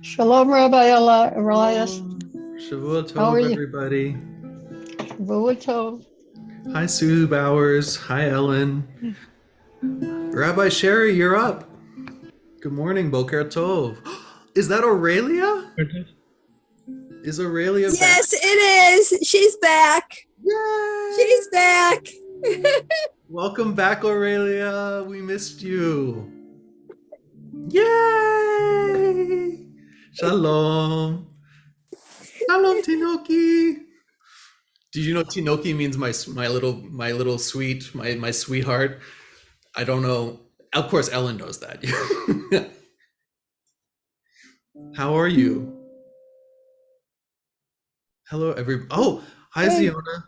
Shalom, Rabbi Elias. Shavua How are Tov, you? everybody. Shavua Tov. Hi, Sue Bowers. Hi, Ellen. Rabbi Sherry, you're up. Good morning, Boker Tov. Is that Aurelia? Is Aurelia back? Yes, it is. She's back. Yay! She's back. Welcome back, Aurelia. We missed you. Yay! Shalom. Shalom, Tinoki. Did you know Tinoki means my little sweet, my sweetheart? I don't know. Of course, Ellen knows that. How are you? Hello, Oh, hi, Hey. Ziona.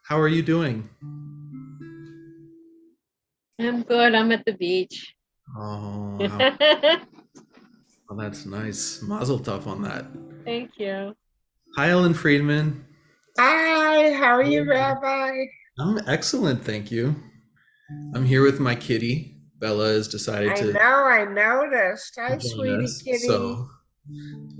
How are you doing? I'm good. I'm at the beach. Oh, Thank well, that's nice. Mazel tov on that. you. Hi, Ellen Friedman. Hi, how are you, Rabbi? I'm excellent, thank you. I'm here with my kitty. Bella has decided to I noticed. Hi, join sweetie us. kitty. So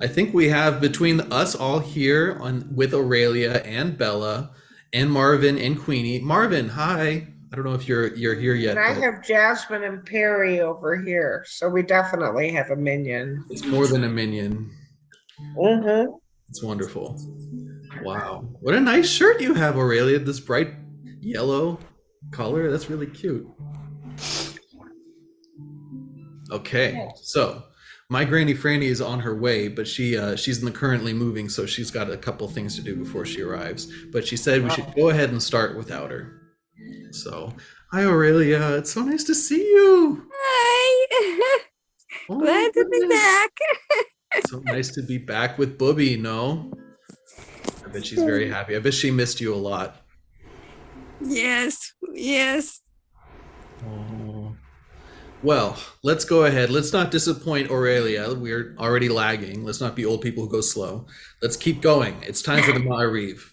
I think we have between us all here with Aurelia and Bella and Marvin and Queenie. Marvin, hi. I don't know if you're here yet, And I but have Jasmine and Perry over here, so we definitely have a minion. it's more than a minion. Mm-hmm. It's wonderful. Wow. What a nice shirt you have, Aurelia. This bright yellow color. That's really cute. Okay. So my Granny Franny is on her way, but she's currently moving, so she's got a couple things to do before she arrives. But she said we should go ahead and start without her. So, hi Aurelia. It's so nice to see you. Hi. Oh, Glad to be back. So nice to be back with Booby, no? I bet she's very happy. I bet she missed you a lot. Yes, yes. Oh. Well, let's go ahead. Let's not disappoint Aurelia. We're already lagging. Let's not be old people who go slow. Let's keep going. It's time for the Maariv.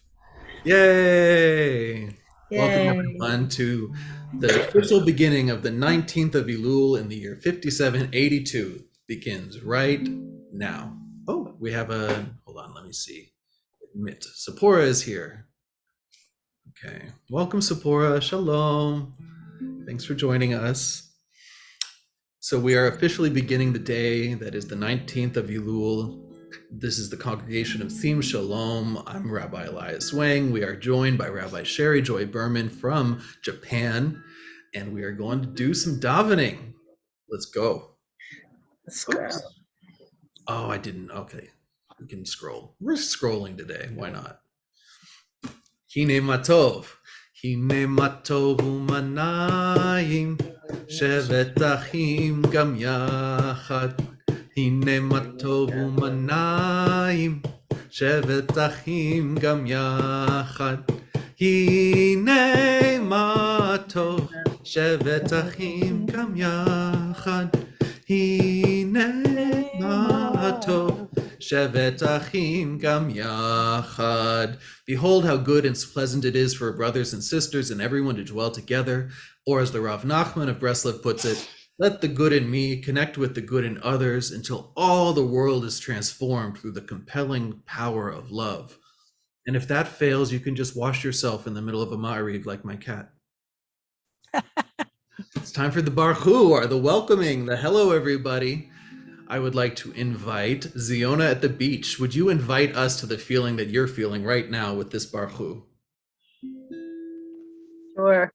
Yay! Welcome everyone to the official beginning of the 19th of Elul in the year 5782. Begins right now. Oh, we have hold on, let me see. Admit. Sephora is here. Okay. Welcome, Sephora. Shalom. Thanks for joining us. So we are officially beginning the day that is the 19th of Elul. This is the congregation of Theme Shalom. I'm Rabbi Elias Wang. We are joined by Rabbi Sherry Joy Berman from Japan, and we are going to do some davening. Let's go. Let's go. Oh, I didn't. Okay. We can scroll. We're scrolling today. Why not? Hine matov. Hine matov umanayim. Shevet achim gam yachad. Hine matov umanayim. Shevet achim gam yachad. Hine matov. Shevet achim gam yachad. Hine matov. Shevet achim gam yachad. Behold how good and pleasant it is for brothers and sisters and everyone to dwell together. Or as the Rav Nachman of Breslev puts it, let the good in me connect with the good in others until all the world is transformed through the compelling power of love. And if that fails, you can just wash yourself in the middle of a Maariv like my cat. It's time for the Baruch Hu, or the welcoming, the hello everybody. I would like to invite Ziona at the beach. Would you invite us to the feeling that you're feeling right now with this Baruch Hu? Sure.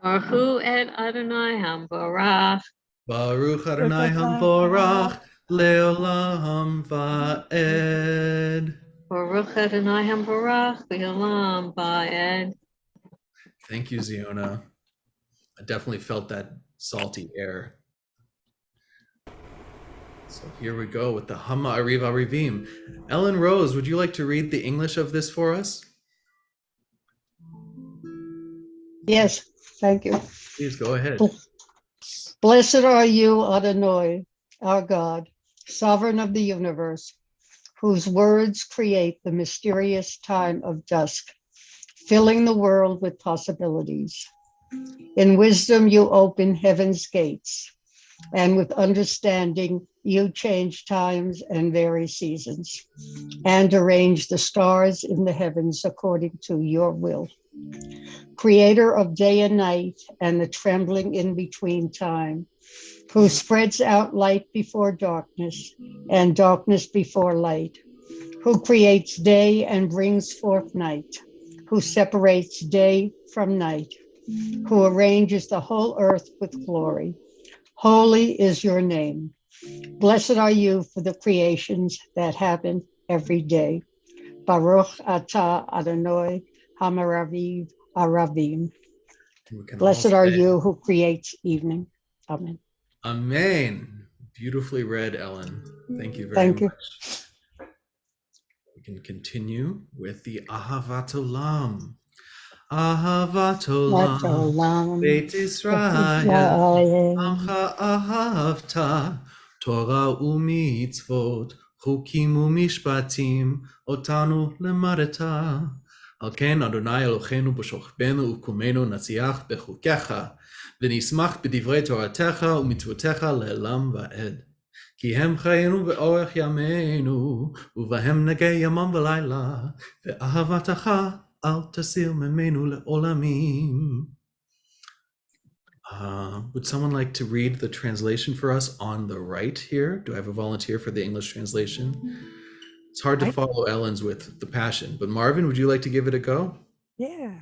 Baruch Hu et Adonai Hambarach. Baruch Adonai Hamvorach Leolam Va'ed. Baruch Adonai Hambarach. Le'olam Va'ed. Thank you, Ziona. I definitely felt that salty air. So here we go with the Ha'Ma'ariv Arivim. Ellen Rose, would you like to read the English of this for us? Yes, thank you. Please go ahead. Blessed are you, Adonai, our God, sovereign of the universe, whose words create the mysterious time of dusk, filling the world with possibilities. In wisdom, you open heaven's gates. and with understanding you change times and vary seasons, and arrange the stars in the heavens according to your will. Creator of day and night and the trembling in between time, who spreads out light before darkness and darkness before light, who creates day and brings forth night, who separates day from night, who arranges the whole earth with glory. Holy is your name. Blessed are you for the creations that happen every day. Baruch atah Adonai Hamaraviv Aravim. We can all Blessed are say, you who creates evening. Amen. Amen. Beautifully read, Ellen. Thank you very Thank you. much. We can continue with the Ahavat Olam. Ahavat Olam, Olam, Beit Israel, Israel, Amcha Ahavta, Torah u'mitzvot, Chukim u'mishpatim, Otanu lemadeta. Al ken Adonai Eloheinu b'shochbenu u'kumenu natziach bechukecha, v'nismach b'divrei Toratecha u'mitzvotecha le'elam va'ed. כי הם חיינו באורך ימינו, ובהם נגע ימם ולילה, ואהבתך אל תסיר ממנו לעולמים. Would someone like to read the translation for us on the right here? Do I have a volunteer for the English translation? It's hard to follow Ellen's with the passion, but Marvin, would you like to give it a go? Yeah.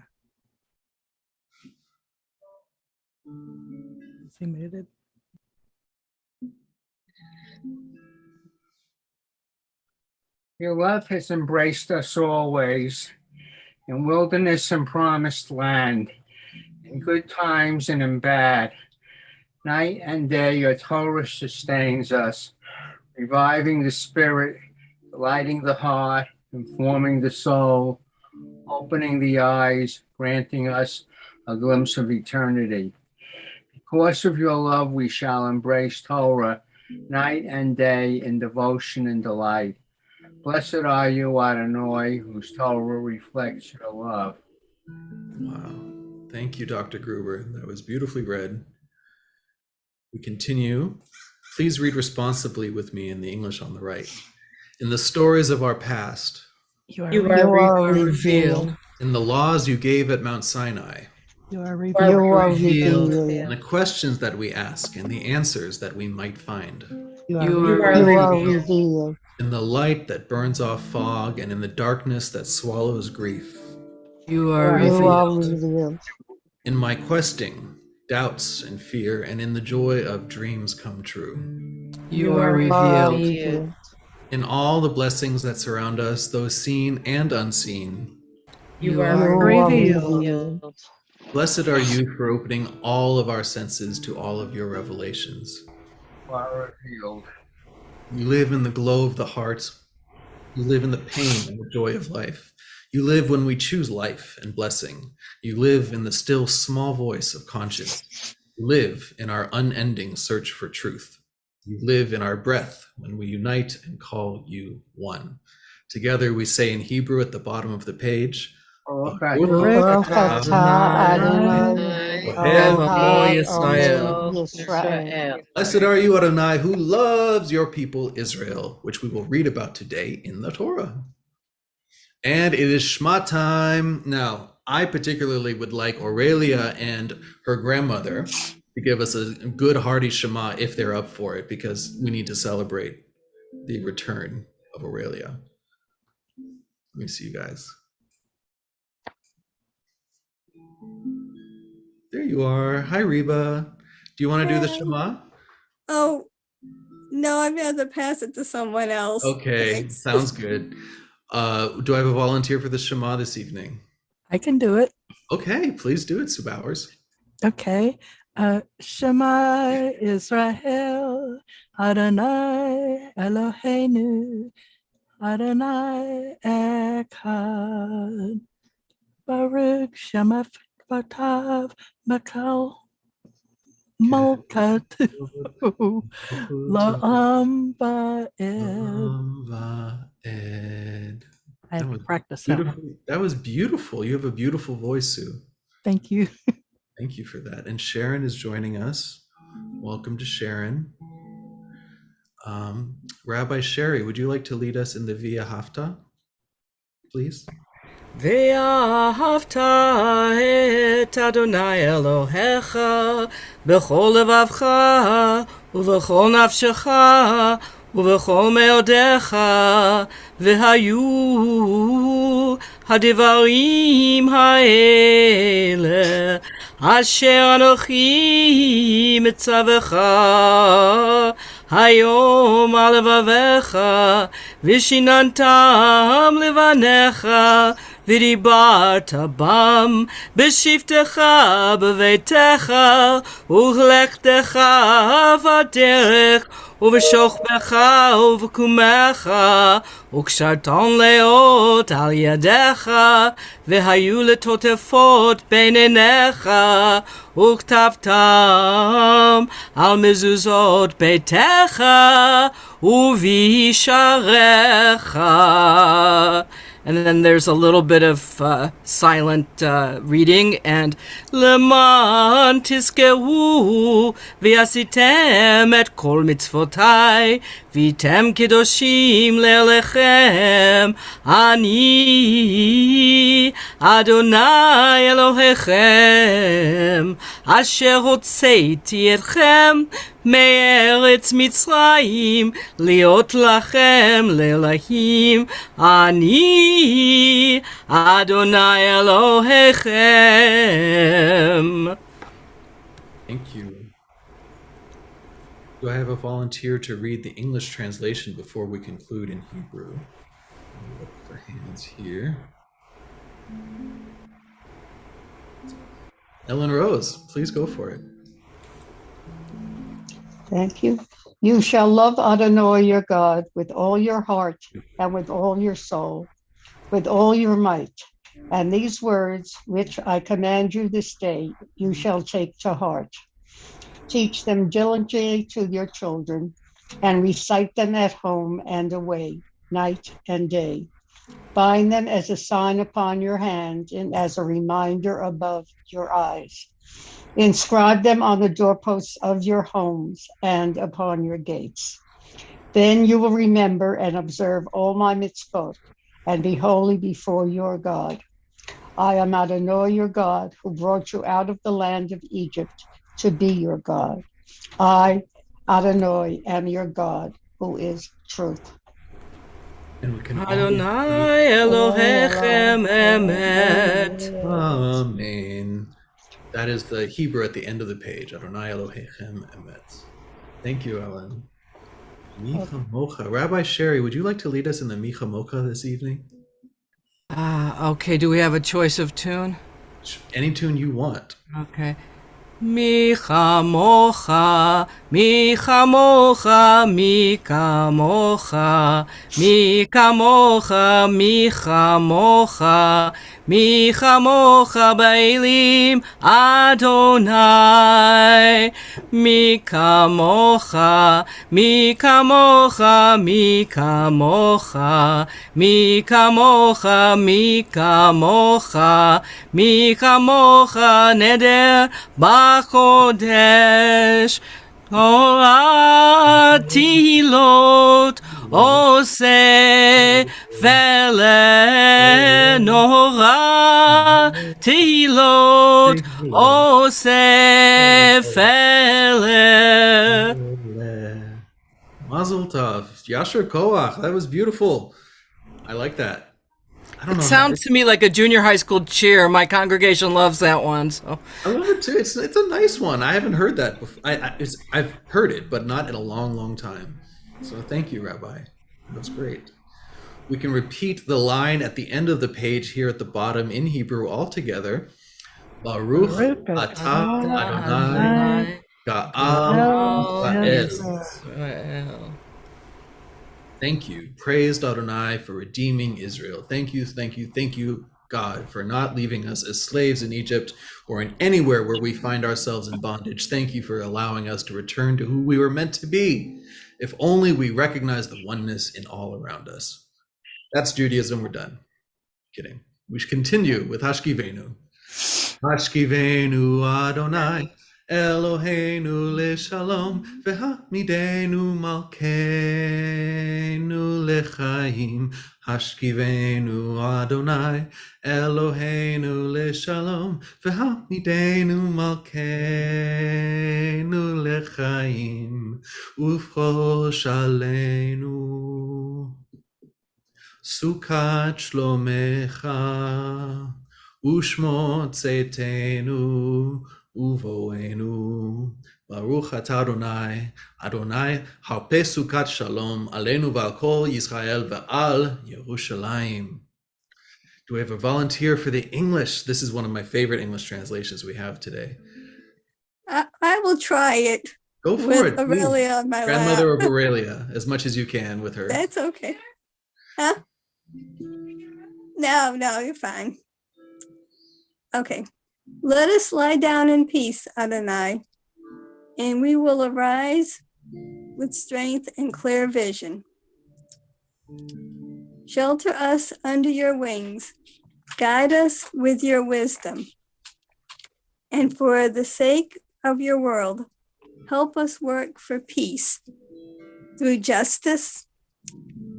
Is he muted? Your love has embraced us always, in wilderness and promised land, in good times and in bad. Night and day, your Torah sustains us, reviving the spirit, lighting the heart, informing the soul, opening the eyes, granting us a glimpse of eternity. Because of your love, we shall embrace Torah night and day in devotion and delight. Blessed are you, Adonai, whose Torah reflects your love. Wow. Thank you, Dr. Gruber. That was beautifully read. We continue. Please read responsibly with me in the English on the right. In the stories of our past, You are, You are revealed. in the laws you gave at Mount Sinai, You are You revealed. are revealed. in the questions that we ask and the answers that we might find, You are You You are are revealed. revealed. in the light that burns off fog and in the darkness that swallows grief. You are You are revealed. In my questing, doubts and fear, and in the joy of dreams come true. You are You are revealed. revealed. In all the blessings that surround us, those seen and unseen, You You are are revealed. revealed. blessed are you for opening all of our senses to all of your revelations. You are revealed. You live in the glow of the heart. You live in the pain and the joy of life. You live when we choose life and blessing. You live in the still small voice of conscience. You live in our unending search for truth. You live in our breath when we unite and call you one. Together we say in Hebrew at the bottom of the page, Baruch Baruch atah atah Adonai Ohev Amo Ehad Yisrael. Omer Yisrael. Blessed are you, Adonai, who loves your people Israel, which we will read about today in the Torah. And it is Shema time. Now, I particularly would like Aurelia and her grandmother to give us a good hearty Shema if they're up for it, because we need to celebrate the return of Aurelia. Let me see you guys. There you are. Hi, Reba. Do you want to do the Hi. Shema? Oh, no, I'd rather pass it to someone else. Okay, Thanks. sounds good. Do I have a volunteer for the Shema this evening? I can do it. Okay, please do it, Sue Bowers. Okay. Shema Israel, Adonai Eloheinu, Adonai Echad. Baruch Shema Batav Makal Malkatu La'am Ba'ed. I have to practice that one. Beautiful. That was beautiful. You have a beautiful voice, Sue. Thank you. Thank you for that. And Sharon is joining us. Welcome to Sharon. Rabbi Sherry, would you like to lead us in the Via Hafta, please? ואהבת את אדוני אלוהיך בכל לבבך ובכל נפשך ובכל מאודיך, והיו הדברים האלה אשר אנוכי מצווך היום על לבביך, ושיננתם לבניך, ודיברת בם בשבתך בביתך, ובלכתך בדרך, ובשוכבך ובקומך, וקשרתם לאות על ידיך, והיו לטוטפות בין עיניך, וכתבתם על מזוזות ביתך ובישעריך. And then there's a little bit of silent reading. And למען תזכרו ועשיתם את כל מצוותי והייתם קדושים לאלוהיכם, אני אדוני אלוהיכם אשר הוצאתי אתכם מארץ מצרים להיות לכם לאלוהים, אני אדוני אלוהיכם. Thank you. Do I have a volunteer to read the English translation before we conclude in Hebrew? I'll look for hands here. Ellen Rose, please go for it. Thank you. You shall love Adonai your God with all your heart and with all your soul, with all your might. And these words which I command you this day, you shall take to heart. Teach them diligently to your children, and recite them at home and away, night and day. Bind them as a sign upon your hand and as a reminder above your eyes. Inscribe them on the doorposts of your homes and upon your gates. Then you will remember and observe all my mitzvot and be holy before your God. I am Adonai your God, who brought you out of the land of Egypt to be your God. I, Adonai, am your God, who is truth. And we can Adonai Elohechem emet. Amen. That is the Hebrew at the end of the page. Adonai Elohechem emet. Thank you, Ellen. Micha Mocha. Rabbi Sherry, would you like to lead us in the Micha Mocha this evening? Okay, do we have a choice of tune? Any tune you want. Okay. Micha mocha, Micha mocha, Micha mocha, Micha mocha, Micha mocha, Micha mocha ba'elim Adonai. Micha mocha, Micha mocha, Micha mocha, Micha mocha, Micha mocha, Micha mocha neder בקודש, תורת תהילות עושה ולנורא תהילות עושה פלא. Mazel tov. Yasher Koach. That was beautiful. I like that. I don't know. It sounds to me like a junior high school cheer. My congregation loves that one. So I love it too. It's a nice one. I haven't heard that before. I've heard it, but not in a long, long time. So thank you, Rabbi. That's great. We can repeat the line at the end of the page here at the bottom in Hebrew all together. Baruch atah Adonai Ga'al Yisrael. Thank you. Praised Adonai for redeeming Israel. Thank you, thank you, thank you, God, for not leaving us as slaves in Egypt or in anywhere where we find ourselves in bondage. Thank you for allowing us to return to who we were meant to be. If only we recognize the oneness in all around us. That's Judaism. We're done. Kidding. We should continue with Hashkivenu. Hashkivenu Adonai Eloheinu leshalom, v'hamidenu malkeinu lechaim, hashkivenu Adonai. Eloheinu leshalom, v'hamidenu malkeinu lechaim, ufrosh aleinu. Sukkot shlomecha, ushmot tzeitzenu, uvoenu. Baruch atah Adonai, Adonai harpeh sukkot shalom, aleinu v'al kol Yisrael v'al Yerushalayim. Do we have a volunteer for the English? This is one of my favorite English translations we have today. I will try it. Go for with it. Aurelia on my Grandmother lap. of Aurelia, as much as you can with her. That's okay. Huh? No, you're fine. Okay. Let us lie down in peace, Adonai, and we will arise with strength and clear vision. Shelter us under your wings. Guide us with your wisdom. And for the sake of your world, help us work for peace through justice,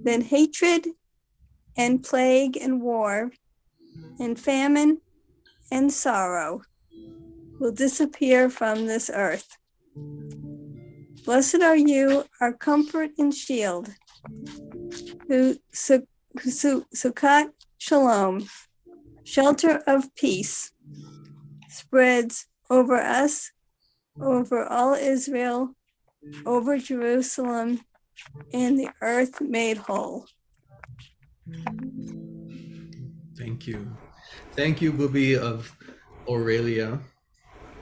then hatred and plague and war and famine and sorrow will disappear from this earth. Blessed are you, our comfort and shield, who Sukkot Shalom, shelter of peace, spreads over us, over all Israel, over Jerusalem, and the earth made whole. Thank you. Thank you, Bubi of Aurelia.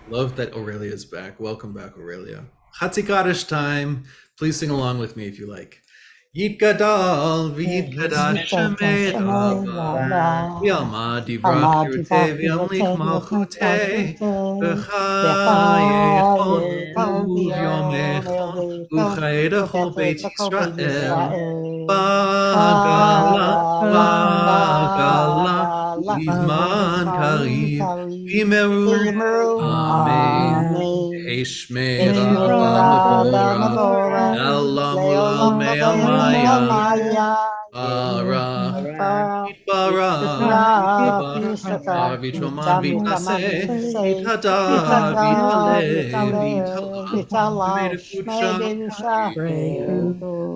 Love that Aurelia is back. Welcome back, Aurelia. Chatzi Kaddish time. Please sing along with me if you like. Yitgadal v'yitgadash shemei Rabba v'yalma divrach yiruteh v'yamlich malchuteh v'chayechon u'vyomechon u'chayedachol beit Yisrael b'gala u'izman kariv v'meru amen. Eshmei Rabba Mevorach Elam Ulam Me'amaya Barach Yitbarach V'Troman V'Tnaseh V'Tadar V'Taleh V'Talah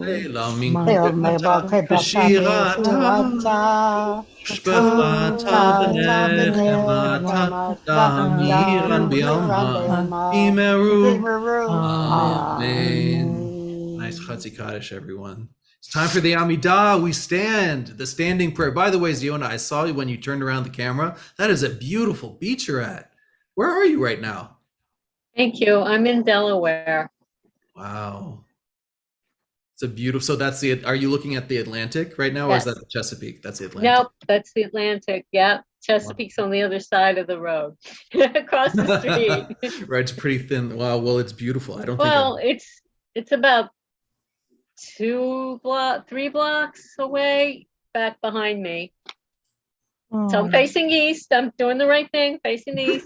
Leila Mincha V'Shirata Shbefata V'Nechemata Damiran B'Yalma Imeru. Amen. Nice Chatzi Kaddish, everyone. It's time for the Amidah. We stand, the standing prayer. By the way, Ziona, I saw you when you turned around the camera. That is a beautiful beach you're at. Where are you right now? Thank you. I'm in Delaware. Wow. It's a beautiful, so that's the, are you looking at the Atlantic right now, or is Yes. that the Chesapeake? That's the Atlantic. Nope, that's the Atlantic. Yep. Chesapeake's on the other side of the road, across the street. Right, it's pretty thin. Wow, well, it's beautiful. I don't Well, think it's about 3 blocks away back behind me. So I'm facing east. I'm doing the right thing, facing east.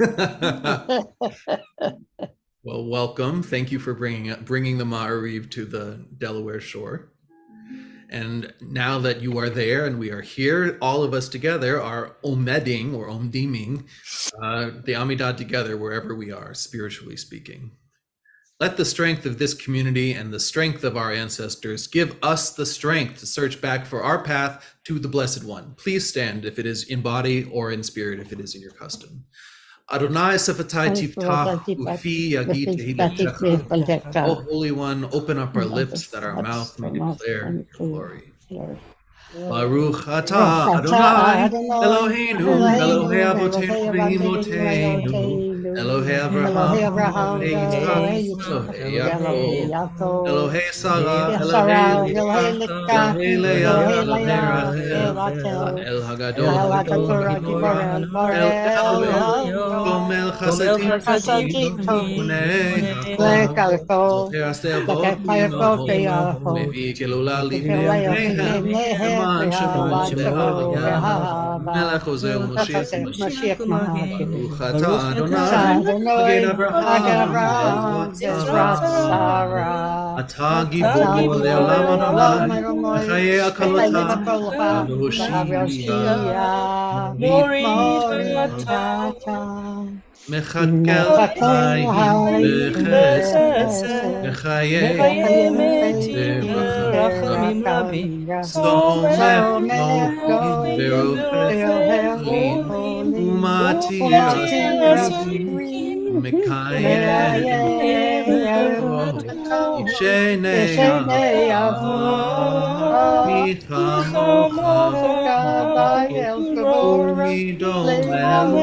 Well, welcome. Thank you for bringing the Maariv to the Delaware shore. And now that you are there and we are here, all of us together are omeding or omdiming the Amidah together wherever we are, spiritually speaking. Let the strength of this community and the strength of our ancestors give us the strength to search back for our path to the Blessed One. Please stand if it is in body or in spirit, if it is in your custom. Adonai Sefatai Tiftach Ufi Yagit Tehillah. O Holy One, open up our lips that our mouth may declare your glory. Baruch atah Adonai Eloheinu Elohei Avotenu v'Imotenu Elohei Avraham Eloheinu Elohei Yaakov Elohei Sarah Elohei Rivka Elohei Leah Elohei Rachel El Hagadol El Gomel Chasadim Unei Zocher Aseh Avot Mevi Gelula Livnei Man Shemo Melech Ozer Mashiach Baruch atah Adonai Adonai, Hagen Avraham, Avraham, Bezrat Bezrat Sarah. Sarah. אתה Ata גיבור לעולם Gibor Olam אדוני, Adonai, בחיי B'chayim הקלותה, HaKolcha, והושיע, V'Havyoshia, מוריד Mori Tata. מכתקל Mechakel חיים Haim בחסד, Chesed, בחיי V'chayim ברחמים Metim רבים. Beracham Rachim. סומך Somech נופלים Goyim ואוהב Be'ohev חולים, Cholim, ומתיר Umatir אסירים, Asirim, ומקיים Mekayem בטוב, B'tov, ישני Yeshenei אהבה, Avodah, מי כמוך, Gabayel Gevurah, ומי דומה Leilom לך,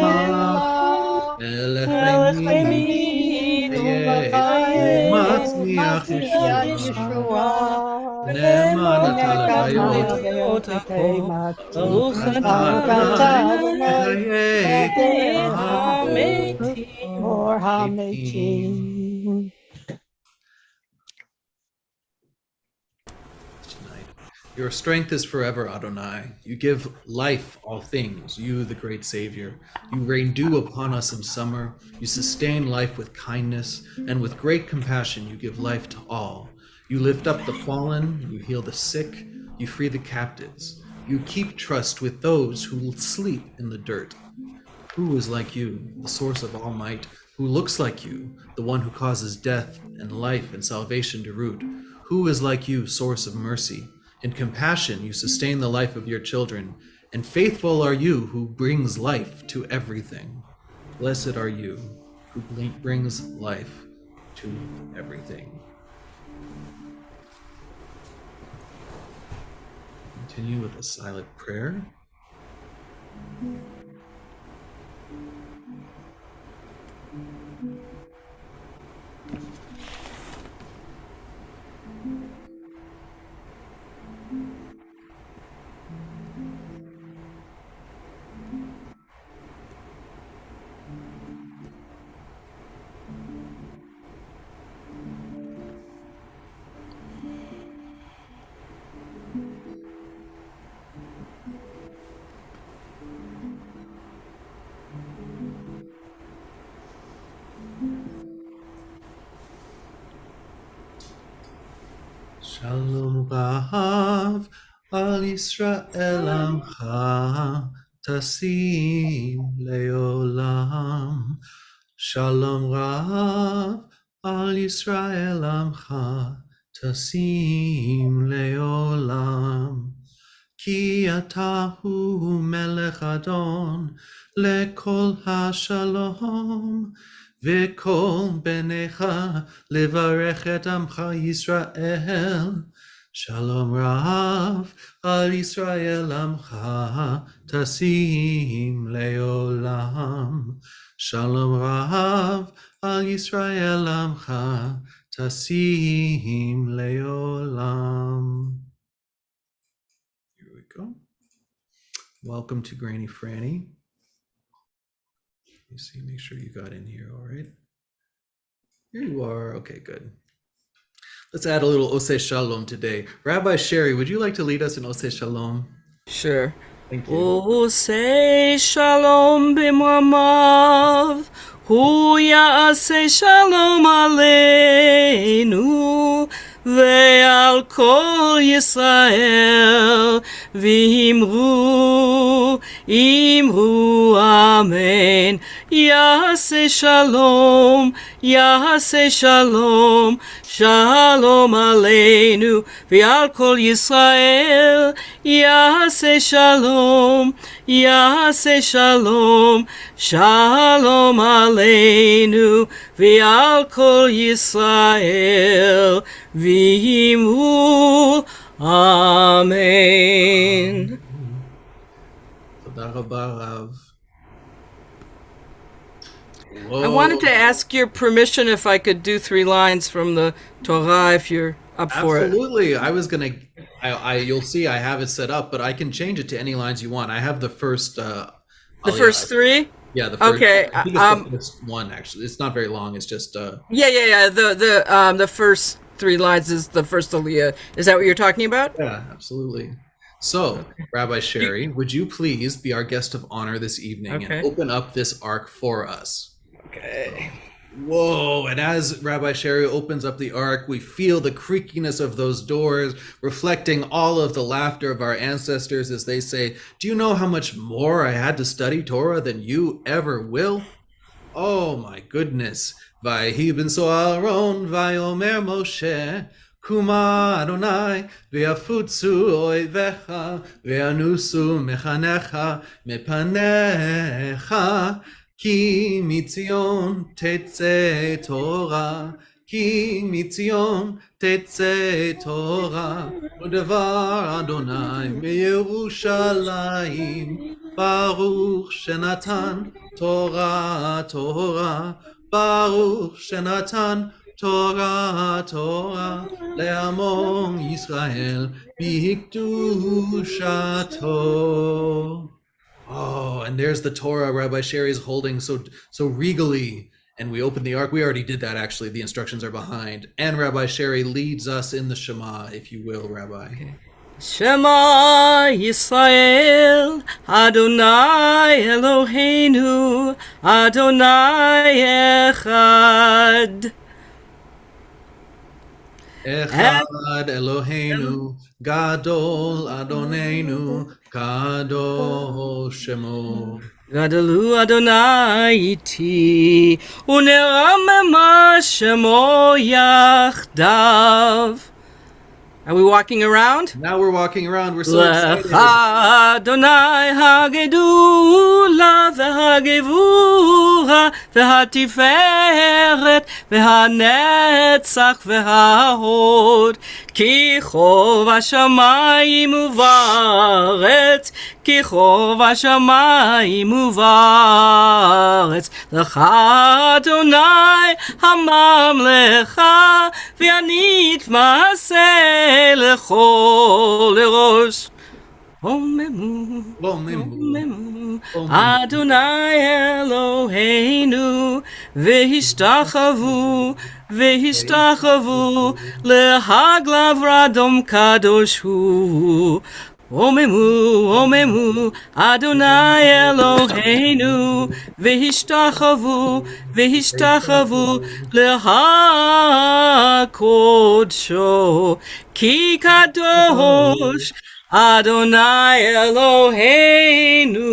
Elah, מלך Melech ימין, Yeminu חיה V'chayim, ומצמיח Matziyah ישועה, Yeshua, נאמן אתה Nekama לבעיות, Ve'otematzi, ברוך אתה Baruch atah Adonai, בחיי Adonai, המתים. or Hametim. Tonight. Your strength is forever, Adonai. You give life all things, you, the great Savior. You rain dew upon us in summer. You sustain life with kindness, and with great compassion you give life to all. You lift up the fallen, you heal the sick, you free the captives. You keep trust with those who sleep in the dirt. Who is like you, the source of all might, who looks like you, the one who causes death and life and salvation to root? Who is like you, source of mercy? In compassion you sustain the life of your children, and faithful are you who brings life to everything. Blessed are you who brings life to everything. Continue with a silent prayer. Shalom Rav al Yisrael Amcha Tasim Leolam. Shalom Rav al Yisrael Amcha Tasim Leolam. Ki atahu melech adon lekol hashalom. וכל בניך לברך את עמך ישראל. שלום רב על ישראל עמך תשים לעולם. שלום רב על ישראל עמך תשים לעולם. Here we go. Welcome to Granny Franny. You see, make sure you got in here, all right? Here you are. Okay, good. Let's add a little Oseh Shalom today. Rabbi Sherry, would you like to lead us in Oseh Shalom? Sure. Thank you. Oseh Shalom b'mamav, hu ya'aseh shalom aleinu, ve'al kol Yisrael, v'imru, imru amen. Ya'aseh shalom, ya'aseh shalom, shalom aleinu, ve'al kol Yisrael, ya'aseh shalom, ya'aseh shalom, shalom aleinu, ve'al kol Yisrael, v'imru amen. Toda rabba, Rav. I wanted to ask your permission if I could do 3 lines from the Torah if you're up for it. Absolutely. I was gonna. You'll see. I have it set up, but I can change it to any lines you want. I have the first. The first 3? Yeah, the first. Okay. I think it's the first one. Actually, it's not very long. It's just. Yeah. The first 3 lines is the first Aliyah. Is that what you're talking about? Yeah, absolutely. So, Rabbi Sherry, would you please be our guest of honor this evening and open up this ark for us? Okay. Whoa, and as Rabbi Sherry opens up the ark, we feel the creakiness of those doors, reflecting all of the laughter of our ancestors as they say, "Do you know how much more I had to study Torah than you ever will?" Oh my goodness. Vayhi ben Soaron, Vayomer Moshe, Kuma Adonai, Ve'afutzu oivecha, Ve'anusu mechanecha, mepanecha, Ki mitzion tetze Torah, Ki mitzion tetze Torah, Udevar Adonai meYerushalayim, Baruch Shenatan Torah, Torah, Baruch Shenatan Torah, Torah, Le'amon Yisrael, Bihikdushato. Oh, and there's the Torah Rabbi Sherry is holding so regally. And we open the ark. We already did that, actually. The instructions are behind. And Rabbi Sherry leads us in the Shema, if you will, Rabbi. Okay. Shema Yisrael, Adonai Eloheinu, Adonai Echad. Echad Eloheinu, Gadol Adonenu, Gadol Shemo. Gadalu Adonai iti, uneramema Shemo yachdav. Are we walking around? Now we're walking around. We're so excited. Lecha Adonai hagedula v'hagevura v'hatiferet v'hanetzach v'hahod ki chov hashamayim uvaretz ki chov hashamayim uvaretz lecha Adonai hamamlecha v'yanit ma'aseh lechol erosh Omemu Adonai Eloheinu V'hishtachavu lehaglav radom kadosh hu Omemu Adonai Eloheinu V'hishtachavu lehakodsho Ki kadosh Adonai Eloheinu.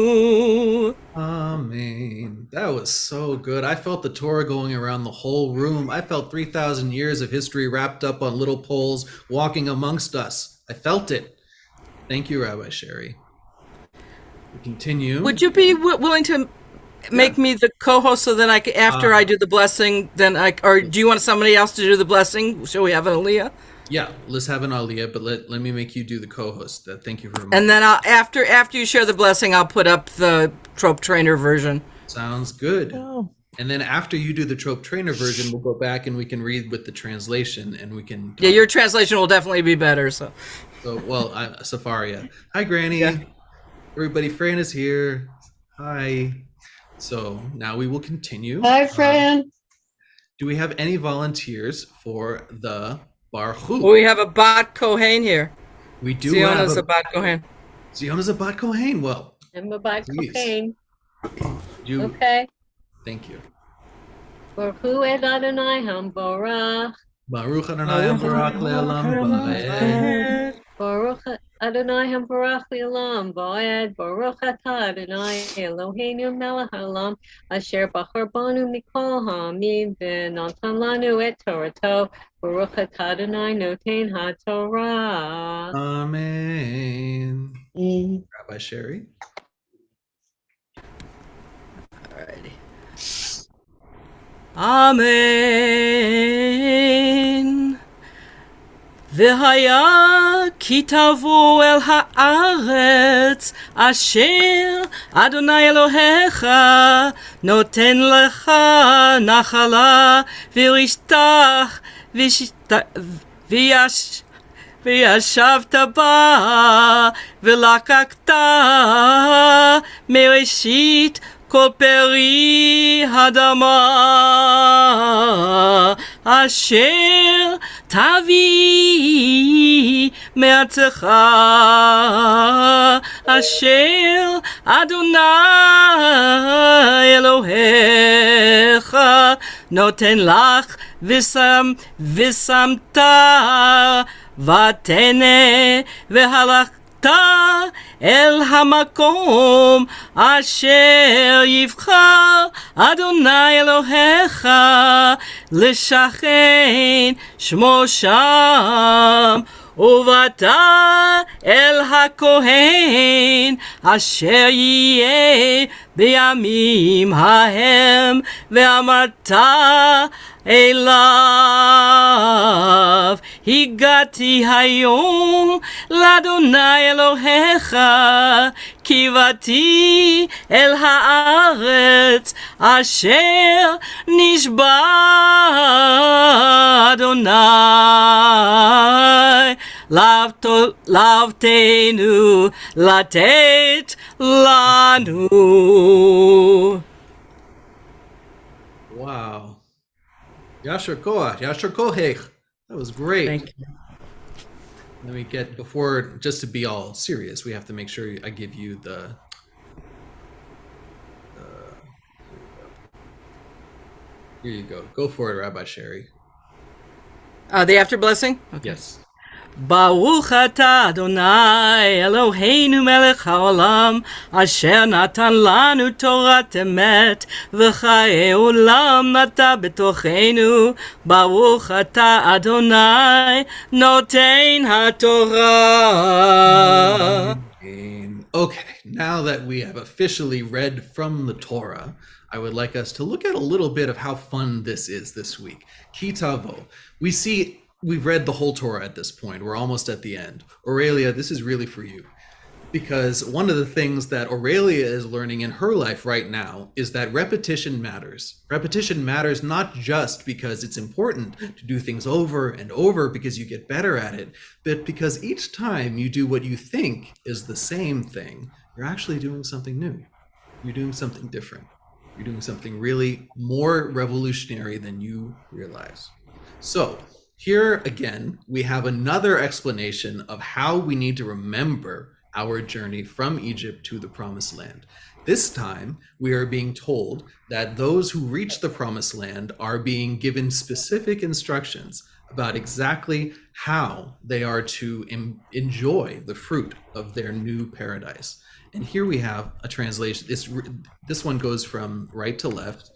Amen. That was so good. I felt the Torah going around the whole room. I felt 3,000 years of history wrapped up on little poles walking amongst us. I felt it. Thank you, Rabbi Sherry. We continue. Would you be willing to make me the co-host so then after I do the blessing, or do you want somebody else to do the blessing? Shall we have an aliyah? Yeah, let's have an aliyah, but let me make you do the co-host. Thank you very much. And then after you share the blessing, I'll put up the Trope Trainer version. Sounds good. Oh. And then after you do the Trope Trainer version, we'll go back and we can read with the translation, and we can. Yeah, your translation will definitely be better. So well, Safaria. Hi, Granny. Yeah. Everybody, Fran is here. Hi. So now we will continue. Hi, Fran. Do we have any volunteers for the Baruch? We have a Bat Kohen here. We do Ziona's have a Bat Kohen. Ziona's a Bat Kohen. Well, I'm a bad please. cocaine. You. Okay. Thank you. Baruch et Adonai Hamborach. Baruch Adonai Baruch Le'olam Va'ed. Baruch Adonai Hamborach Le'olam Va'ed. Baruch atah Adonai Eloheinu melech haolam asher bachar banu mikol ha'amim v'natan lanu et Torato. Baruch atah Adonai noten haTorah. Amen. Rabbi Sherry. Alrighty. Amen. V'haya ki tavo el haaretz asher Adonai Elohecha noten lecha nachala v'rishtach וישבת בה ולקקת מראשית כל פרי אדמה אשר תביא מארצך אשר אדוני אלוהיך נותן לך ושמת ותנה והלכת אל המקום אשר יבחר אדוני אלוהיך לשכן שמו שם. ובאת אל הכהן אשר יהיה בימים ההם ואמרת אליו הגעתי היום לאדוני אלוהיך כי באתי אל הארץ אשר נשבע אדוני לאבותינו לתת לנו. Wow. Yasher Koach, Yasher Kohech. That was great. Thank you. Let me get, before, just to be all serious, we have to make sure I give you the here you go. Go for it, Rabbi Sherry. The after blessing? Okay. Yes. ברוך אתה אדוני אלוהינו מלך העולם אשר נתן לנו תורת אמת וחיי עולם נטע בתוכנו. ברוך אתה אדוני נותן התורה. Okay, now that we have officially read from the Torah, I would like us to look at a little bit of how fun this is this week. Ki tavo. We've read the whole Torah at this point. We're almost at the end. Aurelia, this is really for you. Because one of the things that Aurelia is learning in her life right now is that repetition matters. Repetition matters not just because it's important to do things over and over because you get better at it, but because each time you do what you think is the same thing, you're actually doing something new. You're doing something different. You're doing something really more revolutionary than you realize. So, here again, we have another explanation of how we need to remember our journey from Egypt to the Promised Land. This time, we are being told that those who reach the Promised Land are being given specific instructions about exactly how they are to enjoy the fruit of their new paradise. And here we have a translation. This one goes from right to left,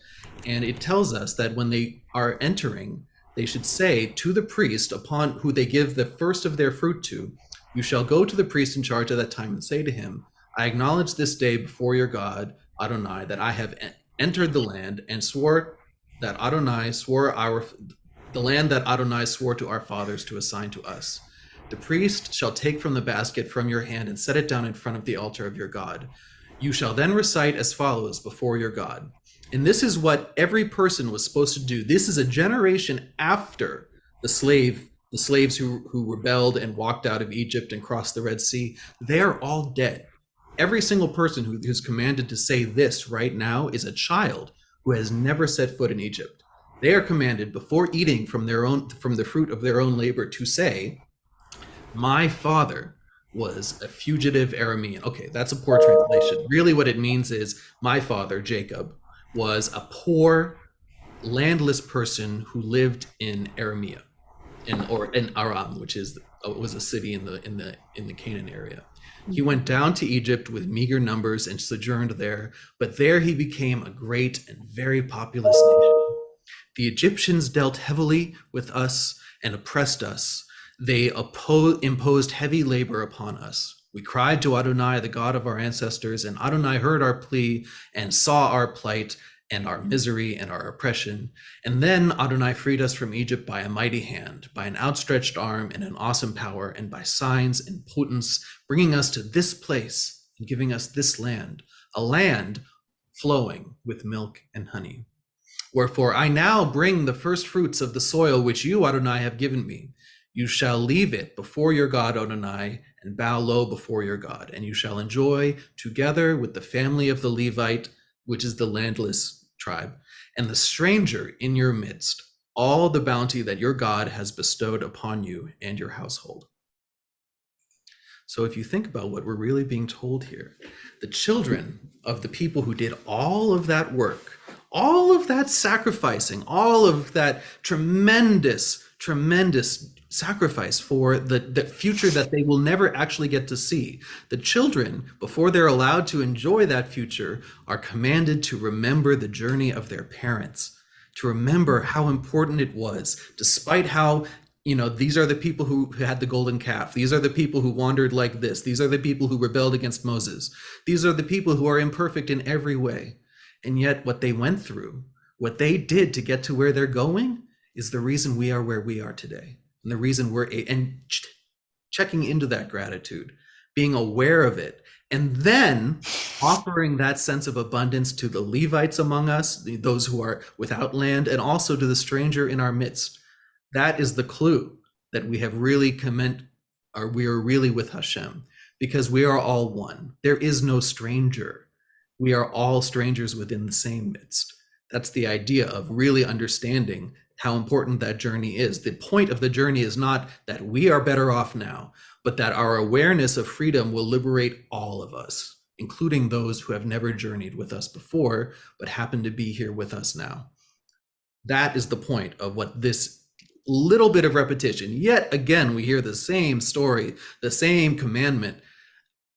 and it tells us that when they are entering, they should say to the priest upon who they give the first of their fruit to, you shall go to the priest in charge at that time and say to him, I acknowledge this day before your God, Adonai, that I have entered the land and swore that Adonai swore the land that Adonai swore to our fathers to assign to us. The priest shall take from the basket from your hand and set it down in front of the altar of your God. You shall then recite as follows before your God. And this is what every person was supposed to do. This is a generation after the slaves who rebelled and walked out of Egypt and crossed the Red Sea. They are all dead. Every single person who's commanded to say this right now is a child who has never set foot in Egypt. They are commanded before eating from the fruit of their own labor to say, my father was a fugitive Aramean. Okay, that's a poor translation. Really what it means is my father, Jacob, was a poor, landless person who lived in Aramea, in Aram, which was a city in the Canaan area. He went down to Egypt with meager numbers and sojourned there, but there he became a great and very populous nation. The Egyptians dealt heavily with us and oppressed us. They imposed heavy labor upon us. We cried to Adonai, the God of our ancestors, and Adonai heard our plea and saw our plight and our misery and our oppression. And then Adonai freed us from Egypt by a mighty hand, by an outstretched arm and an awesome power, and by signs and potence, bringing us to this place and giving us this land, a land flowing with milk and honey. Wherefore I now bring the first fruits of the soil which you, Adonai, have given me. You shall leave it before your God, Adonai, and bow low before your God, and you shall enjoy together with the family of the Levite, which is the landless tribe, and the stranger in your midst, all the bounty that your God has bestowed upon you and your household. So if you think about what we're really being told here, the children of the people who did all of that work, all of that sacrificing, all of that tremendous sacrifice for the future that they will never actually get to see. The children, before they're allowed to enjoy that future, are commanded to remember the journey of their parents, to remember how important it was, despite how, these are the people who had the golden calf. These are the people who wandered like this. These are the people who rebelled against Moses. These are the people who are imperfect in every way. And yet what they went through, what they did to get to where they're going, is the reason we are where we are today. And the reason checking into that gratitude, being aware of it, and then offering that sense of abundance to the Levites among us, those who are without land, and also to the stranger in our midst. That is the clue that we have really we are really with Hashem, because we are all one. There is no stranger. We are all strangers within the same midst. That's the idea of really understanding how important that journey is. The point of the journey is not that we are better off now, but that our awareness of freedom will liberate all of us, including those who have never journeyed with us before, but happen to be here with us now. That is the point of what this little bit of repetition, yet again, we hear the same story, the same commandment,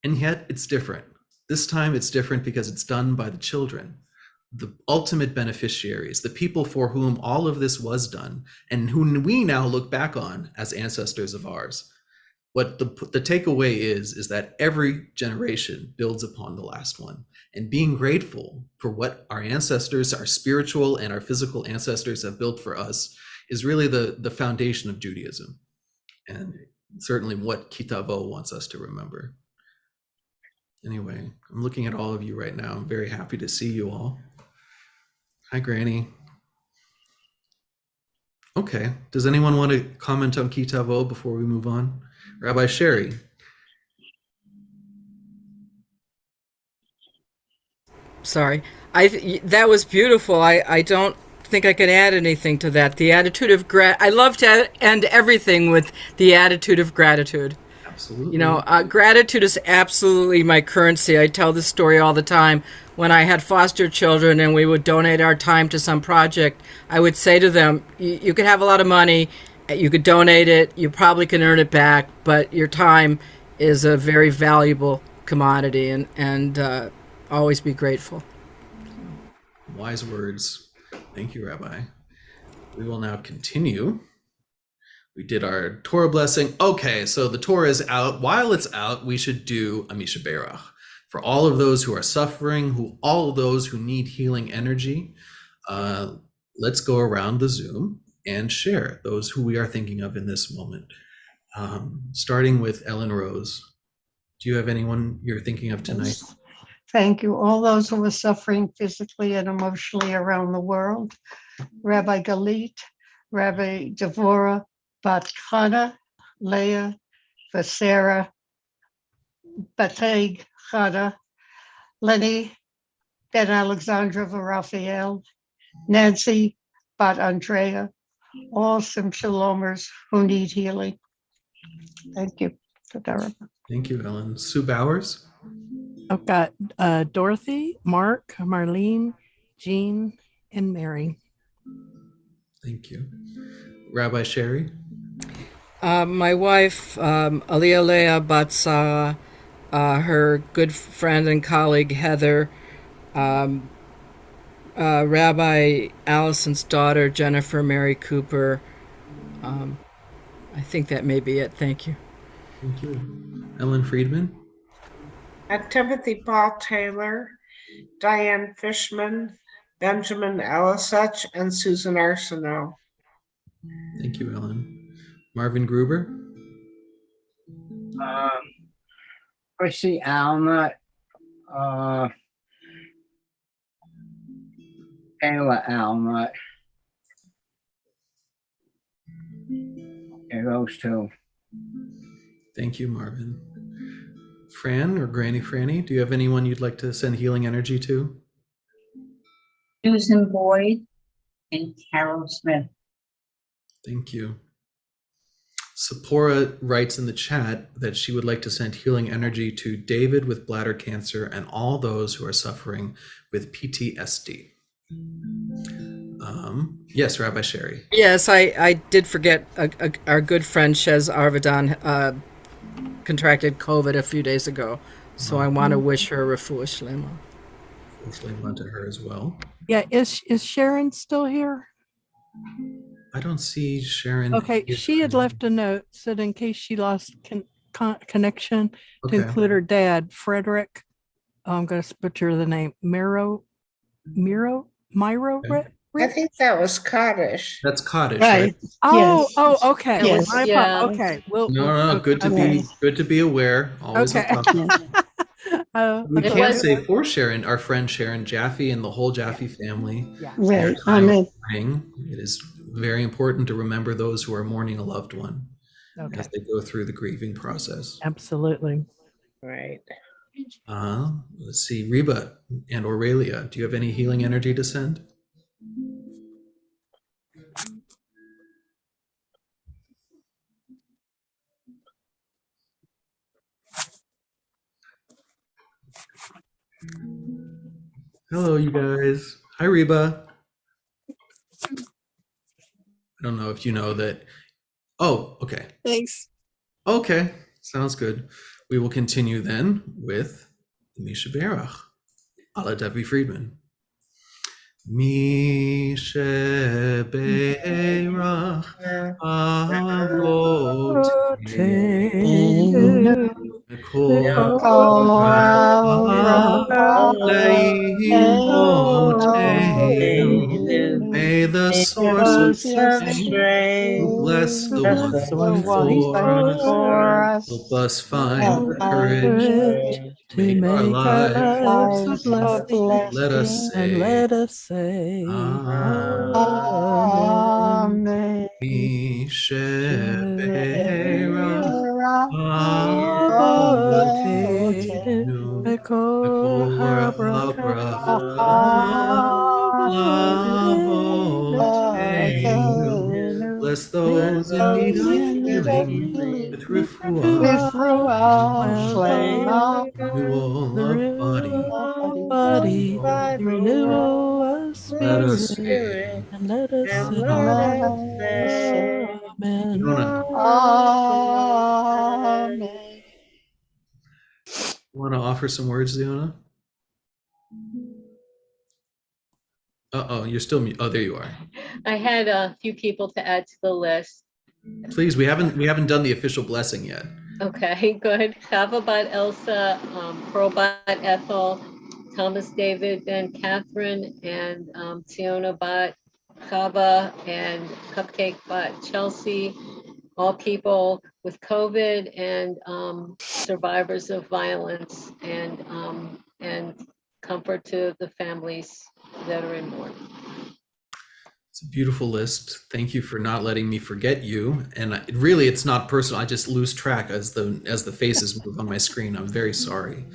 and yet it's different. This time it's different because it's done by the children, the ultimate beneficiaries, the people for whom all of this was done, and whom we now look back on as ancestors of ours. What the takeaway is that every generation builds upon the last one, and being grateful for what our ancestors, our spiritual and our physical ancestors have built for us is really the foundation of Judaism, and certainly what Kitavo wants us to remember. Anyway, I'm looking at all of you right now. I'm very happy to see you all. Hi, Granny. Okay, does anyone want to comment on Kitavo before we move on? Rabbi Sherry. Sorry, that was beautiful. I don't think I can add anything to that. The attitude of I love to end everything with the attitude of gratitude. Absolutely. Gratitude is absolutely my currency. I tell this story all the time. When I had foster children and we would donate our time to some project, I would say to them, you could have a lot of money, you could donate it, you probably can earn it back, but your time is a very valuable commodity, and always be grateful. Wise words. Thank you, Rabbi. We will now continue. We did our Torah blessing. Okay, so the Torah is out. While it's out, we should do Amisha Berach. For all of those who are suffering, all of those who need healing energy, let's go around the Zoom and share those who we are thinking of in this moment. Starting with Ellen Rose. Do you have anyone you're thinking of tonight? Thank you. All those who are suffering physically and emotionally around the world. Rabbi Galit, Rabbi Devorah, Bat Chana, Leah, Vasera, Bateg Chana, Lenny, Ben Alexandra Raphael, Nancy, Bat Andrea, all Simcha Lomers who need healing. Thank you. Thank you, Ellen. Sue Bowers. I've got Dorothy, Mark, Marlene, Jean, and Mary. Thank you. Rabbi Sherry. My wife, Aliyah Leah Batsara, her good friend and colleague, Heather, Rabbi Allison's daughter, Jennifer Mary Cooper. I think that may be it. Thank you. Thank you. Ellen Friedman. Timothy Paul Taylor, Diane Fishman, Benjamin Elisach, and Susan Arsenault. Thank you, Ellen. Marvin Gruber. Chrissy Alnut, Kayla Alnut. Okay, those two. Thank you, Marvin. Fran or Granny Franny, do you have anyone you'd like to send healing energy to? Susan Boyd and Carol Smith. Thank you. Sephora writes in the chat that she would like to send healing energy to David with bladder cancer and all those who are suffering with PTSD. Yes, Rabbi Sherry. Yes, I did forget our good friend Shez Arvadan contracted COVID a few days ago. So I want to wish her refuah shlema. Shalom to her as well. Yeah, is Sharon still here? I don't see Sharon. Okay, here. she had left a note, said in case she lost connection, to Okay. include her dad, Frederick. I'm going to butcher the name. Myro. Okay. I think that was Scottish. That's Cottage, Right. Oh, Yes. oh, okay. Yes. Yeah. Okay. We'll, No, good to okay. be aware. Always on Okay. top of it. We It can was- say for Sharon, our friend Sharon Jaffe and the whole Jaffe family. Yeah. Right. Time of Amen. mourning. It is very important to remember those who are mourning a loved one Okay. as they go through the grieving process. Absolutely. Right. Let's see, Reba and Aurelia, do you have any healing energy to send? Hello, you guys. Hi, Reba. I don't know if you know that. Oh, okay. Thanks. Okay, sounds good. We will continue then with Misha Berach, Ala Debbie Friedman. Misha Berach, Avotenu, May the source of strength who bless the one for us, help us find the courage to make our lives a blessing. Let us And say, let us say, Amen. Misheberach Avotenu, Mekor habracha, Avotenu. Bless those in need of healing with refuah, renewal of body, the renewal of let us spirit, say, and let us say, Amen. Jonah, Amen. want to offer some words, Leona? Uh-oh, you're still mute. Oh, there you are. I had a few people to add to the list. Please, we haven't done the official blessing yet. Okay, good. Chava Bat Elsa, Pearl Bat Ethel, Thomas David and Catherine, and Tiona Bat Chava, and Cupcake Bat Chelsea, all people with COVID and survivors of violence, and comfort to the families that are in mourning. It's a beautiful list. Thank you for not letting me forget you. And really, it's not personal. I just lose track as the faces move on my screen. I'm very sorry.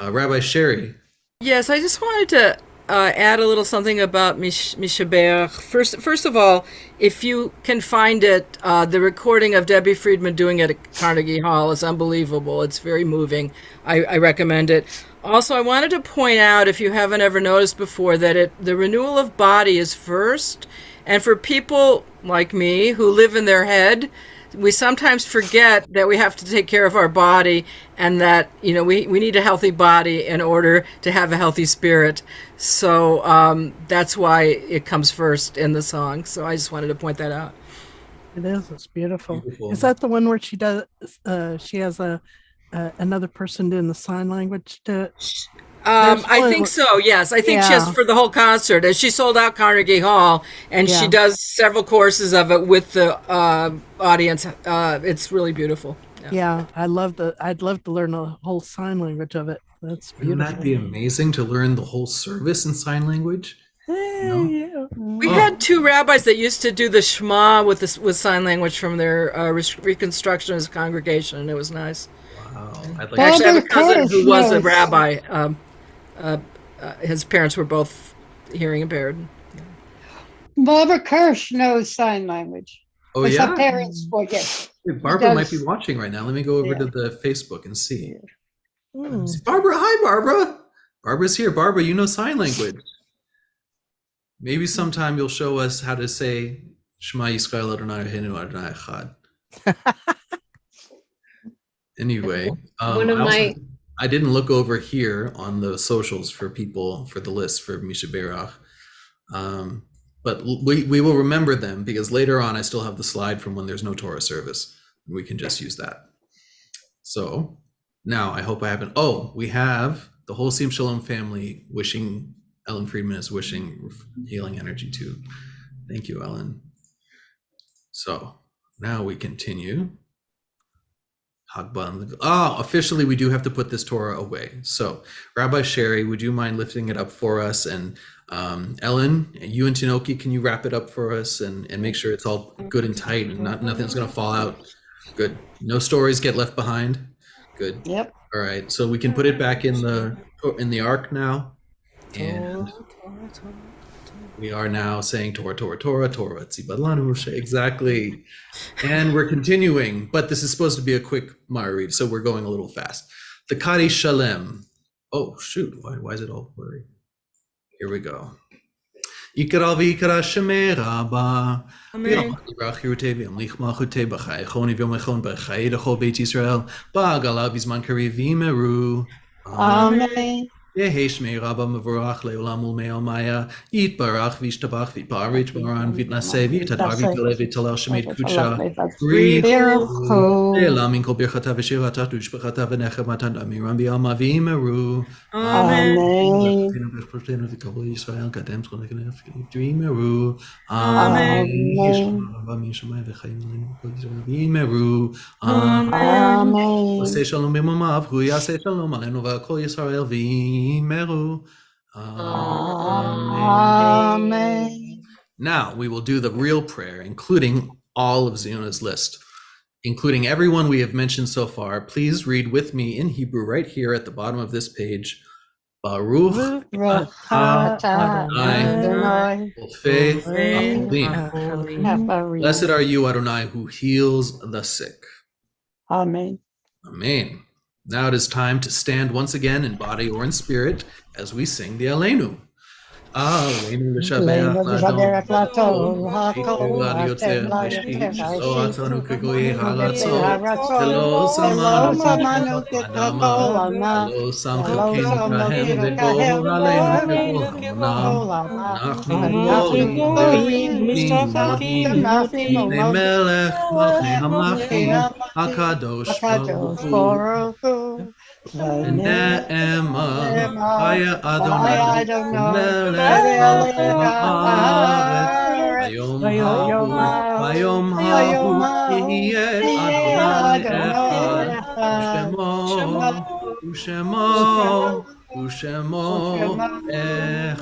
Rabbi Sherry. Yes, I just wanted to add a little something about Mishaber. First of all, if you can find it, the recording of Debbie Friedman doing it at Carnegie Hall is unbelievable. It's very moving. I recommend it. Also, I wanted to point out, if you haven't ever noticed before, that the renewal of body is first. And for people like me who live in their head, we sometimes forget that we have to take care of our body, and that, you know, we need a healthy body in order to have a healthy spirit. So that's why it comes first in the song. So I just wanted to point that out. It is. It's beautiful. Beautiful. Is that the one where she does? She has another person doing the sign language to it? I think so. Yes, I think she has for the whole concert. And she sold out Carnegie Hall, and she does several courses of it with the audience. It's really beautiful. Yeah, I'd love to learn the whole sign language of it. That's beautiful. Wouldn't that be amazing to learn the whole service in sign language? Yeah. We had two rabbis that used to do the Shema with sign language from their Reconstructionist congregation, and it was nice. Wow. Actually, I have a cousin who was a rabbi. His parents were both hearing impaired. Barbara Kirsch knows sign language. Oh, Because yeah? her parents were, yes. Hey, Barbara might be does- watching right now. Let me go over Yeah. to the Facebook and see. Hmm. Barbara, hi, Barbara. Barbara's here. Barbara, you know sign language. Maybe sometime you'll show us how to say Shema Yisrael Adonai Eloheinu Adonai Echad. Anyway, One of my I didn't look over here on the socials for people for the list for Misha Berach. But we will remember them because later on I still have the slide from when there's no Torah service. We can just use that. So now I hope I haven't. Oh, we have the whole Sim Shalom family wishing, Ellen Friedman is wishing healing energy too. Thank you, Ellen. So now we continue. Officially, we do have to put this Torah away. So, Rabbi Sherry, would you mind lifting it up for us? And Ellen, you and Tinoki, can you wrap it up for us and make sure it's all good and tight and nothing's going to fall out? Good. No stories get left behind. Good. Yep. All right. So we can put it back in the ark now, and we are now saying Torah, Torah, Torah, Torah, Tzibad Lanu Moshe. Exactly. And we're continuing, but this is supposed to be a quick Maariv, so we're going a little fast. The Kaddish Shalem. Oh, shoot. Why is it all blurry? Here we go. Yikra v'yikra shemei rabba. Amen. Yirach Yerutei v'yamlich malchutei b'chai echon v'yom echon b'chai dechol Beit Yisrael ba'agala b'zman karev v'imeru. Amen. Yehi shmei rabba mevorach le'olam ulmei maya yitbarach v'yishtabach v'yiparich moran v'yitnaseh v'yitadar v'yitalev v'yitalel shemei kusha Birichu. le'olam min kol birchatav v'shiratav v'shpachatav v'nechematav amiram b'yalma v'imeru. Amen. Amen. Amen. Say shalom b'mamav, hu yaseh shalom aleinu v'kol Yisrael v'imeru. Amen. Now we will do the real prayer, including all of Ziona's list, including everyone we have mentioned so far. Please read with me in Hebrew right here at the bottom of this page. Baruch Atah Adonai Olfei Acholim. Habarim. Blessed are you, Adonai, who heals the sick. Amen. Amen. Now it is time to stand once again in body or in spirit as we sing the Aleinu. Aleinu l'shabeach l'Adon. Shikhu ad yotzeh b'shich. Lo atzanu k'goyei haratzot. V'lo samanu k'adama. V'lo samchakenu kahem v'kol aleinu k'kol hamonam. Nachnu goyim mishtachakim B'nei melech malchei hamlachim HaKadosh Baruch Hu. Ne'ema Chaya Adonai Melech Malchei Haaretz Bayom Hahu Yihye Adonai Echad U'Shemo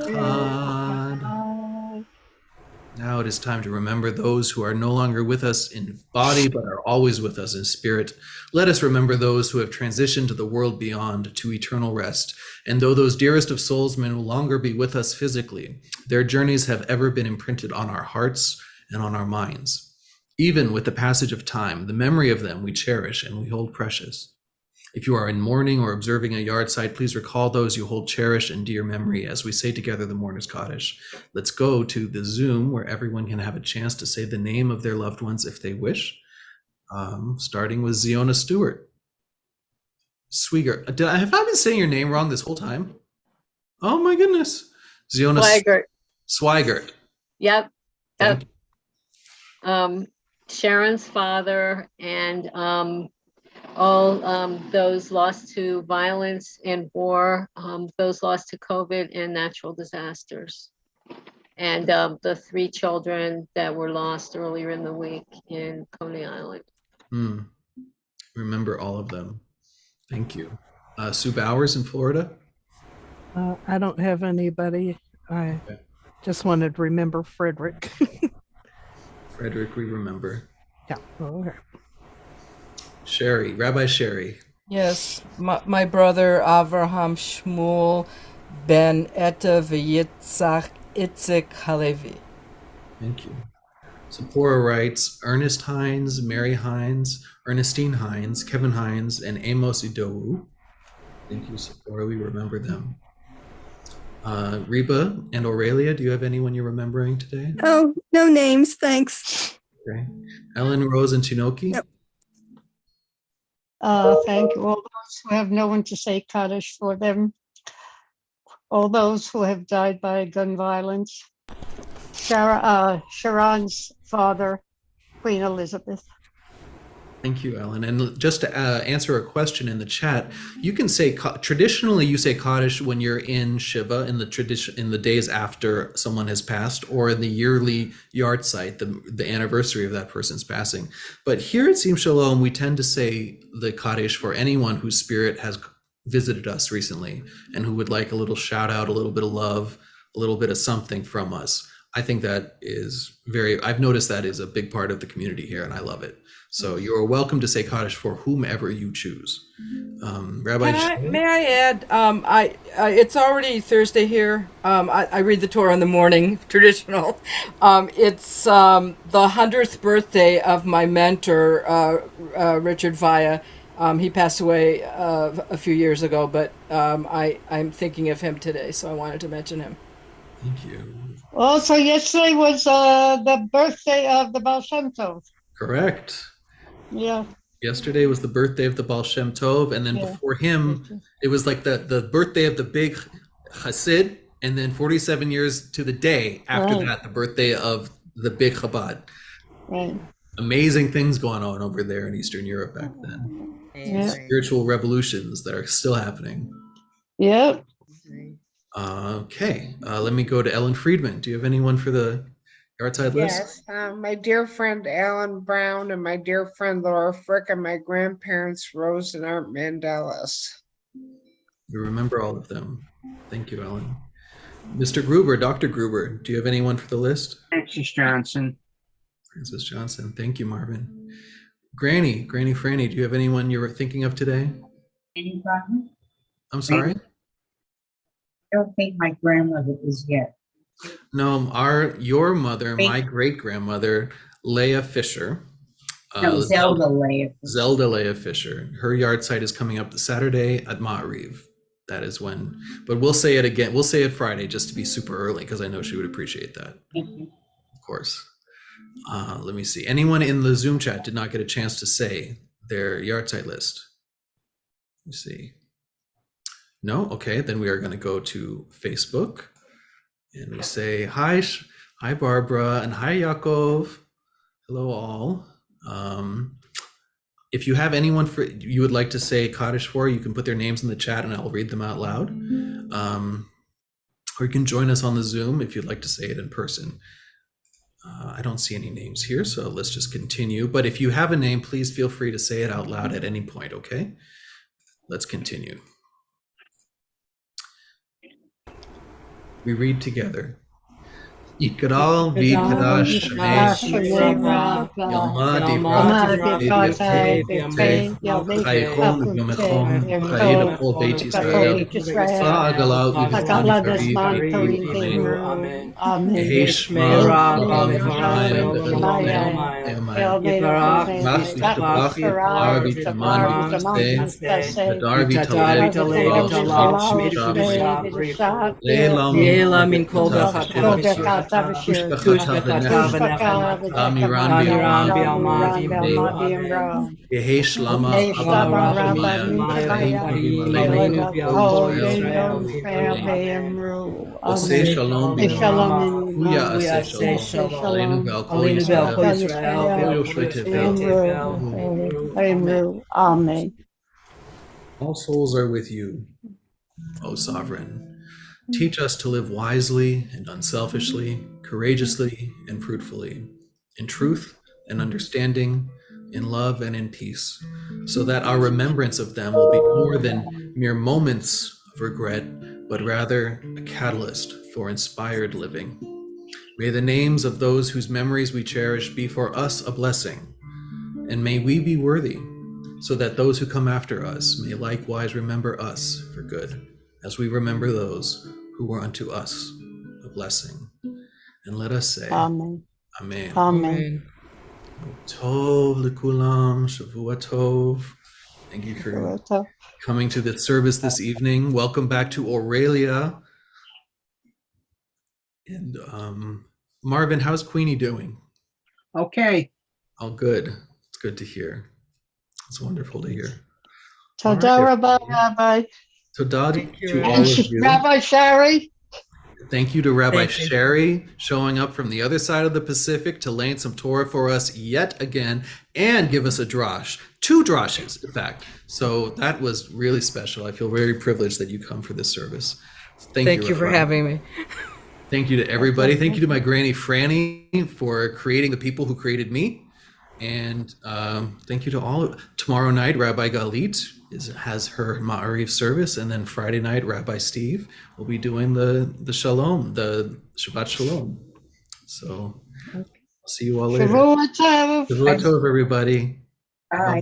Echad. Now it is time to remember those who are no longer with us in body, but are always with us in spirit. Let us remember those who have transitioned to the world beyond, to eternal rest. And though those dearest of souls may no longer be with us physically, their journeys have ever been imprinted on our hearts and on our minds. Even with the passage of time, the memory of them we cherish and we hold precious. If you are in mourning or observing a yard site, please recall those you hold cherished in dear memory as we say together the Mourner's Kaddish. Let's go to the Zoom where everyone can have a chance to say the name of their loved ones if they wish. Starting with Ziona Stewart. Swigert. Have I been saying your name wrong this whole time? Oh my goodness. Ziona Swigert. Swigert. Yep. Thank Sharon's father and all those lost to violence and war, those lost to COVID and natural disasters. And the 3 children that were lost earlier in the week in Coney Island. Remember all of them. Thank you. Sue Bowers in Florida. I don't have anybody. I just wanted to remember Frederick. Frederick, we remember. Yeah. Okay. Sherry, Rabbi Sherry. Yes, my brother Avraham Shmuel ben Etta v'Yitzchak Itzik Halevi. Thank you. Sephora writes Ernest Hines, Mary Hines, Ernestine Hines, Kevin Hines, and Amos Idowu. Thank you, Sephora. We remember them. Reba and Aurelia, do you have anyone you're remembering today? Oh, no names, thanks. Okay. Ellen, Rose, and Chinoki? Yep. Thank you. All those who have no one to say Kaddish for them. All those who have died by gun violence. Sharon's father, Queen Elizabeth. Thank you, Ellen. And just to answer a question in the chat, you can say traditionally you say Kaddish when you're in Shiva in the days after someone has passed, or in the yearly yard site, the anniversary of that person's passing. But here at Sim Shalom, we tend to say the Kaddish for anyone whose spirit has visited us recently and who would like a little shout out, a little bit of love, a little bit of something from us. I think that is I've noticed that is a big part of the community here, and I love it. So you're welcome to say Kaddish for whomever you choose. Rabbi, May I add? It's already Thursday here. I read the Torah in the morning, traditional. It's the 100th birthday of my mentor, Richard Vaya. He passed away a few years ago, but I'm thinking of him today, so I wanted to mention him. Thank you. Also, yesterday was the birthday of the Baal Shem Tov. Correct. Yeah. Yesterday was the birthday of the Baal Shem Tov, and then before him, it was like the birthday of the big Hasid, and then 47 years to the day after that, the birthday of the big Chabad. Right. Amazing things going on over there in Eastern Europe back then. Yeah. Spiritual revolutions that are still happening. Yep. Okay, let me go to Ellen Friedman. Do you have anyone for the yard-side list? Yes, my dear friend Alan Brown and my dear friend Laura Frick and my grandparents Rose and Art Mandelas. We remember all of them. Thank you, Ellen. Mr. Gruber, Dr. Gruber, do you have anyone for the list? Francis Johnson. Francis Johnson. Thank you, Marvin. Granny Franny, do you have anyone you were thinking of today? Anybody? I'm sorry? I don't think my grandmother is yet. No, your mother, my great-grandmother, Leah Fisher. No, Zelda Leah. Zelda Leah Fisher. Her yard site is coming up Saturday at Maariv. That is when, but we'll say it again. We'll say it Friday just to be super early because I know she would appreciate that. Thank you. Of course. Let me see. Anyone in the Zoom chat did not get a chance to say their yard site list? Let me see. No? Okay, then we are going to go to Facebook and we say, hi Barbara, and hi Yaakov. Hello all. If you have anyone you would like to say Kaddish for, you can put their names in the chat and I'll read them out loud. Or you can join us on the Zoom if you'd like to say it in person. I don't see any names here, so let's just continue. But if you have a name, please feel free to say it out loud at any point, okay? Let's continue. We read together. Yikral v'yikdash shemei Yalma divrat chayechon v'yomechon chayid kol Beit Yisrael ha'agala u'v'zman karim Amen. Amen. Shema B'Shamayim B'Shamayim Mach Yitbarach V'Taman V'Tadar Leila min kol b'chatav Yehesh Lama Oseh Shalom Huya Aseh Shalom Aleinu Ve'al Kol Yisrael. Amen. All souls are with you, O Sovereign. Teach us to live wisely and unselfishly, courageously and fruitfully, in truth and understanding, in love and in peace, so that our remembrance of them will be more than mere moments of regret, but rather a catalyst for inspired living. May the names of those whose memories we cherish be for us a blessing, and may we be worthy, so that those who come after us may likewise remember us for good, as we remember those who were unto us a blessing. And let us say, Amen. Amen. Amen. Tov lekulam, Shavua Tov. Thank you for coming to the service this evening. Welcome back to Aurelia. And Marvin, how's Queenie doing? Okay. Oh, good. It's good to hear. It's wonderful to hear. Toda Rabbi, Rabbi. Toda Thank you, to Rabbi. all of you. Rabbi Shari. Thank you to Rabbi Thank you. Sherry showing up from the other side of the Pacific to lay some Torah for us yet again and give us a drosh. 2 droshes, in fact. So that was really special. I feel very privileged that you come for this service. Thank you for Rabbi. having me. Thank you to everybody. Thank you to my Granny Franny for creating the people who created me. And thank you to all. Tomorrow night, Rabbi Galit has her Maariv service. And then Friday night, Rabbi Steve will be doing the Shalom, the Shabbat Shalom. So I'll see you all later. Shavua Tov. Shavua Tov, everybody. Bye.